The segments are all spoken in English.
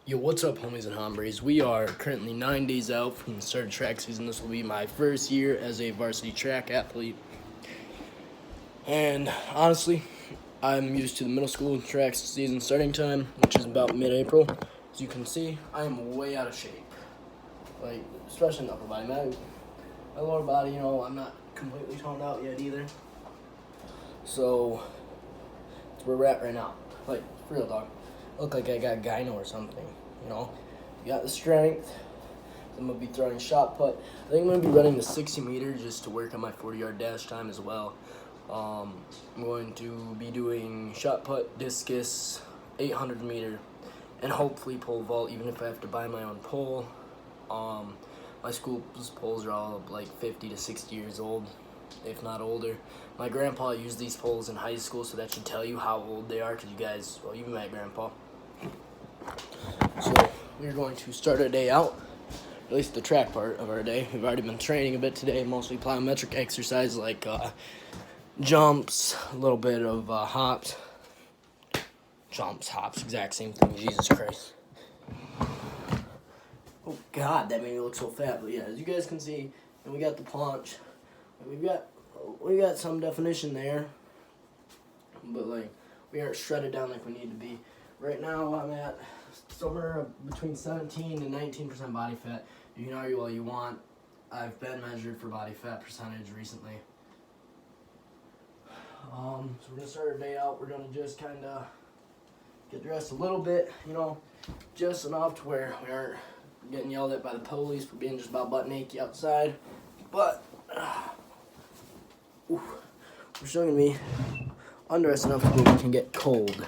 Yo, what's up, homies and hombres? We are currently 9 days out from the start of track season. This will be my first year as a varsity track athlete. And honestly, I'm used to the middle school track season starting time, which is about mid-April. As you can see, I am way out of shape. Like, especially in the upper body. My lower body, I'm not completely toned out yet either. So, that's where we're at right now. Like, for real, dog. Look like I got gyno or something, Got the strength. I'm going to be throwing shot put. I think I'm going to be running the 60 meter just to work on my 40-yard dash time as well. I'm going to be doing shot put, discus, 800 meter, and hopefully pole vault, even if I have to buy my own pole. My school's poles are all like 50 to 60 years old, if not older. My grandpa used these poles in high school, so that should tell you how old they are, because you met Grandpa. So we're going to start our day out, at least the track part of our day. We've already been training a bit today, mostly plyometric exercise like jumps, a little bit of hops. Jumps, hops, exact same thing, Jesus Christ. Oh God, that made me look so fat. But yeah, as you guys can see, and we got the paunch. We got some definition there, but like we aren't shredded down like we need to be. Right now I'm at somewhere between 17 and 19% body fat. You can argue all you want. I've been measured for body fat percentage recently. So we're gonna start our day out. We're gonna just kind of get dressed a little bit, just enough to where we aren't getting yelled at by the police for being just about butt naked outside. But we're still gonna be undressed enough to where we can get cold.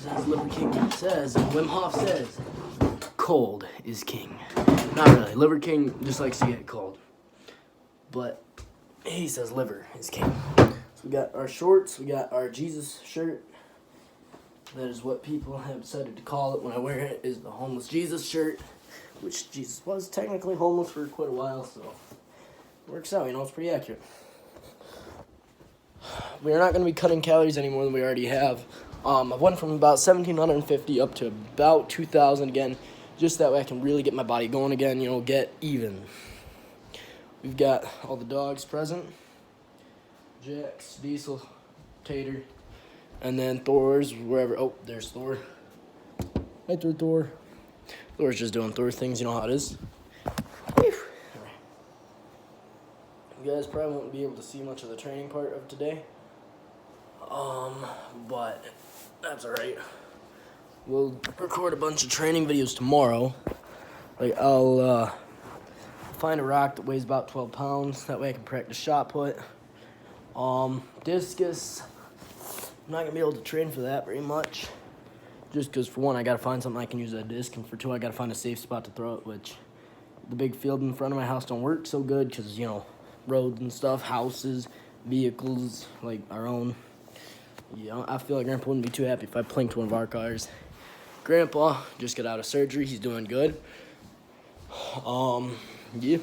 As Liver King says, and Wim Hof says, cold is king. Not really. Liver King just likes to get cold. But he says liver is king. So we got our shorts, we got our Jesus shirt. That is what people have decided to call it when I wear it, is the homeless Jesus shirt. Which Jesus was technically homeless for quite a while, so it works out, it's pretty accurate. We are not going to be cutting calories any more than we already have. I went from about 1,750 up to about 2,000 again, just that way I can really get my body going again, get even. We've got all the dogs present. Jax, Diesel, Tater, and then Thor's wherever. Oh, there's Thor. Hi, Thor. Thor's just doing Thor things, you know how it is. Whew. You guys probably won't be able to see much of the training part of today. But that's alright. We'll record a bunch of training videos tomorrow. Like, I'll find a rock that weighs about 12 pounds. That way I can practice shot put. Discus. I'm not going to be able to train for that very much. Just because, for one, I got to find something I can use that disc. And for two, I got to find a safe spot to throw it, which the big field in front of my house don't work so good because, roads and stuff, houses, vehicles, like our own. I feel like Grandpa wouldn't be too happy if I plinked one of our cars. Grandpa just got out of surgery. He's doing good. Yeah.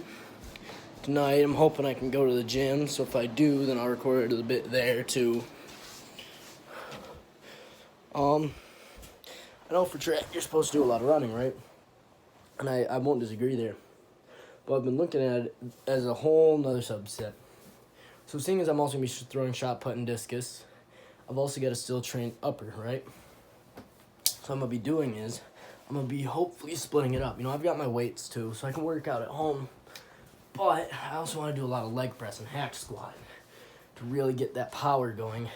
Tonight, I'm hoping I can go to the gym. So if I do, then I'll record a bit there, too. I know for track, you're supposed to do a lot of running, right? And I won't disagree there. But I've been looking at it as a whole nother subset. So seeing as I'm also going to be throwing shot put and discus, I've also got to still train upper, right? So what I'm going to be doing is, I'm going to be hopefully splitting it up. I've got my weights too, so I can work out at home. But I also want to do a lot of leg press and hack squat to really get that power going.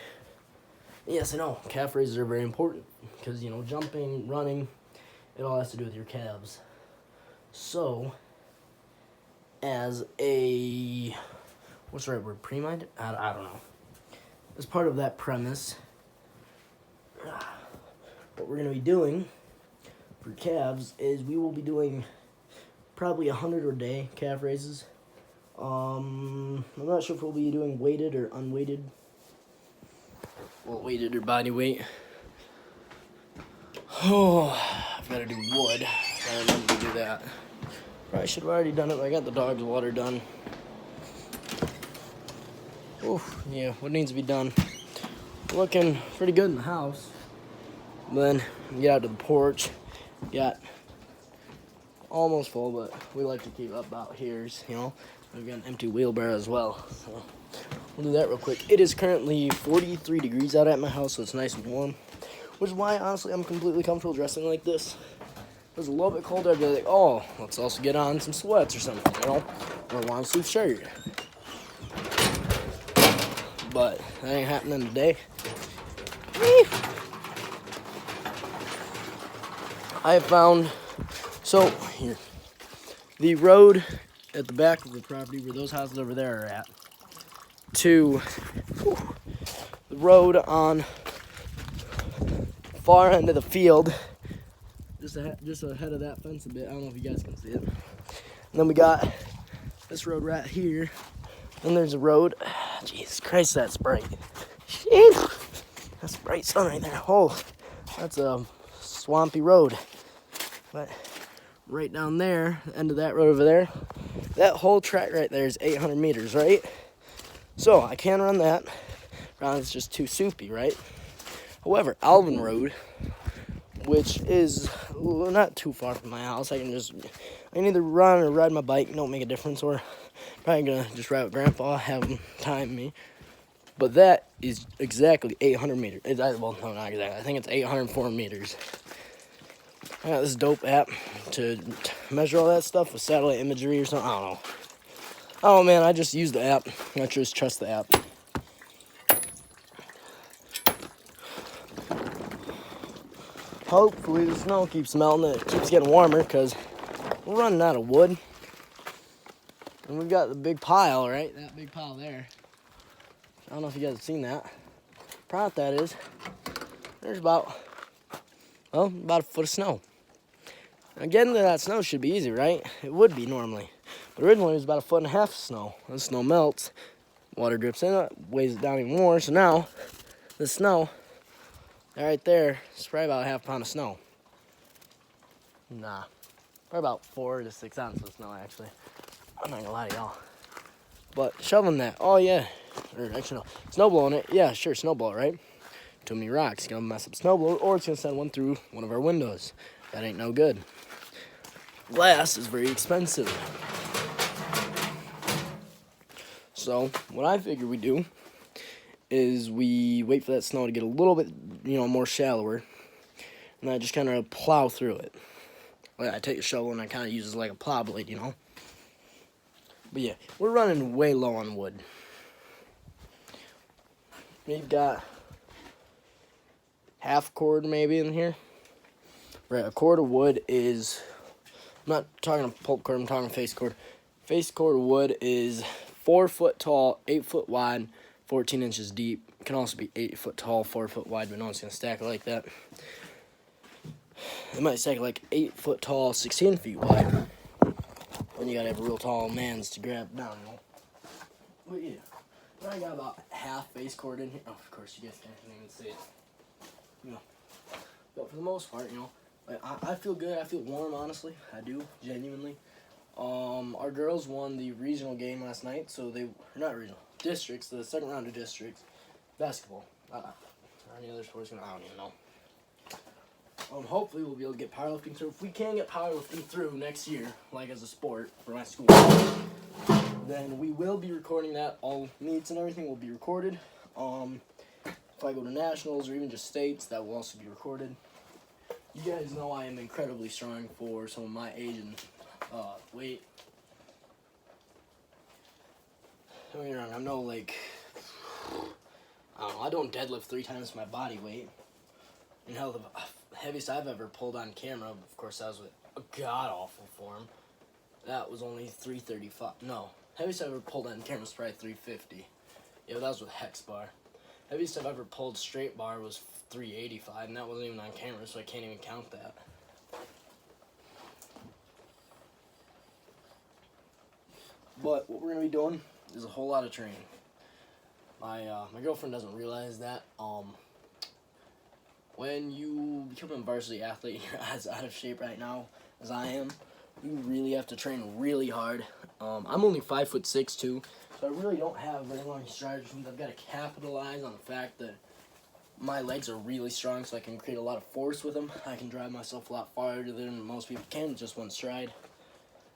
Yes, I know, calf raises are very important because, jumping, running, it all has to do with your calves. So, as a, what's the right word, pre-minded? I don't know. As part of that premise, what we're going to be doing for calves is we will be doing probably 100 a day calf raises. I'm not sure if we'll be doing weighted or unweighted. Well, weighted or body weight. Oh, I've got to do wood. I remember to do that. Probably should have already done it, but I got the dog's water done. Oh, yeah, what needs to be done? Looking pretty good in the house. Then you get out to the porch. Got almost full, but we like to keep up about here's, you know. We've got an empty wheelbarrow as well. So we'll do that real quick. It is currently 43 degrees out at my house, so it's nice and warm. Which is why, honestly, I'm completely comfortable dressing like this. If it was a little bit colder, I'd be like, oh, let's also get on some sweats or something, you know? Or a long sleeve shirt. But that ain't happening today. I have found, so here, the road at the back of the property where those houses over there are at, to the road on far end of the field, just ahead of that fence a bit. I don't know if you guys can see it. And then we got this road right here. Then there's a road. Jesus Christ, that's bright. Sheesh. That's bright sun right there. Oh, that's a swampy road. But right down there, the end of that road over there, that whole track right there is 800 meters, right? So I can run that. It's just too soupy, right? However, Alvin Road, which is not too far from my house, I can either run or ride my bike. It don't make a difference. Or probably gonna just ride with Grandpa, have him time me. But that is exactly 800 meters. Well, no, not exactly. I think it's 804 meters. I got this dope app to measure all that stuff with satellite imagery or something. I don't know. Oh man, I just use the app. I just trust the app. Hopefully the snow keeps melting and it keeps getting warmer because we're running out of wood. And we've got the big pile, right? That big pile there. I don't know if you guys have seen that. Probably what that is. There's about a foot of snow. Now getting to that snow should be easy, right? It would be normally. But originally it was about a foot and a half of snow. The snow melts, water drips in it, weighs it down even more. So now, the snow, right there, it's probably about a half pound of snow. Nah, probably about 4 to 6 ounces of snow, actually. I'm not gonna lie to y'all. But shoveling that, oh yeah. Or actually no, snow blowing it, yeah, sure, snowball, right? Too many rocks, gonna mess up snowblower, or it's gonna send one through one of our windows. That ain't no good. Glass is very expensive. So what I figure we do is we wait for that snow to get a little bit, more shallower, and I just kind of plow through it. Like I take a shovel and I kind of use it like a plow blade, But yeah, we're running way low on wood. We've got half cord maybe in here. Right, a cord of wood is, I'm not talking pulp cord, I'm talking face cord. Face cord of wood is 4 foot tall, 8 foot wide, 14 inches deep. It can also be 8 foot tall, 4 foot wide, but no one's gonna stack it like that. It might stack it like 8 foot tall, 16 feet wide. Then you gotta have a real tall man's to grab down, But yeah, I got about half face cord in here. Oh, of course, you guys can't even see it. But for the most part, I feel good. I feel warm, honestly. I do, genuinely. Our girls won the regional game last night, so not regional, districts, the second round of districts, basketball. Any other sports, I don't even know. Hopefully we'll be able to get powerlifting through. If we can get powerlifting through next year, like as a sport for my school, then we will be recording that. All meets and everything will be recorded. If I go to nationals or even just states, that will also be recorded. You guys know I am incredibly strong for some of my age and weight. Don't get me wrong, I'm no I don't deadlift 3 times my body weight. And hell, the heaviest I've ever pulled on camera, of course that was with a god-awful form, that was only 335. No, heaviest I've ever pulled on camera was probably 350. Yeah, but that was with hex bar. Heaviest I've ever pulled straight bar was 385, and that wasn't even on camera, so I can't even count that. But what we're gonna be doing is a whole lot of training. My girlfriend doesn't realize that. When you become a varsity athlete, you're as out of shape right now as I am. You really have to train really hard. I'm only 5'6" too, so I really don't have very long strides. I've got to capitalize on the fact that my legs are really strong, so I can create a lot of force with them. I can drive myself a lot farther than most people can with just one stride.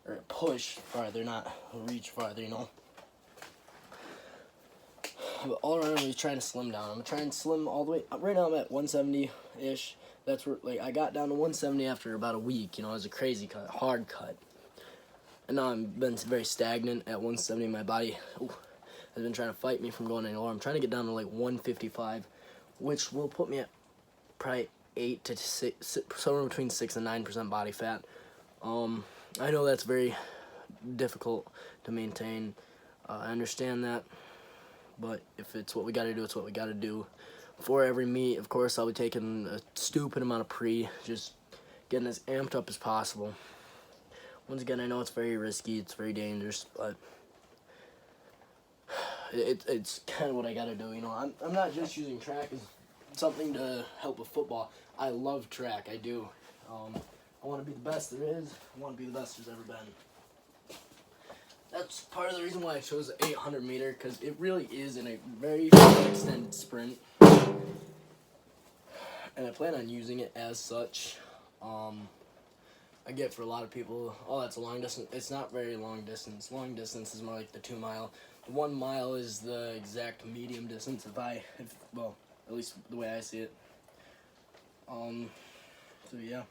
Or push farther, not reach farther, you know. But all around, I'm trying to slim down. I'm trying to slim all the way. Right now I'm at 170-ish. That's where, like, I got down to 170 after about a week. You know, it was a crazy cut, hard cut. And now I've been very stagnant at 170. My body has been trying to fight me from going any lower. I'm trying to get down to like 155, which will put me at probably 8 to 6, somewhere between 6 and 9% body fat. I know that's very difficult to maintain. I understand that, but if it's what we got to do, it's what we got to do. For every meet, of course, I'll be taking a stupid amount of pre, just getting as amped up as possible. Once again, I know it's very risky, it's very dangerous, but it's kind of what I got to do. You know, I'm not just using track as something to help with football. I love track, I do. I want to be the best there is. I want to be the best there's ever been. That's part of the reason why I chose the 800 meter, because it really is in a very extended sprint. And I plan on using it as such. I get for a lot of people, oh, that's a long distance. It's not very long distance. Long distance is more like the 2 mile. The 1 mile is the exact medium distance well, at least the way I see it. So yeah.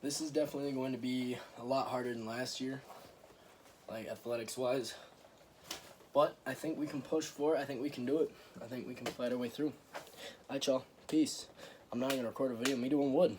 This is definitely going to be a lot harder than last year, like athletics-wise. But I think we can push for it. I think we can do it. I think we can fight our way through. Alright, y'all. Peace. I'm not going to record a video of me doing wood.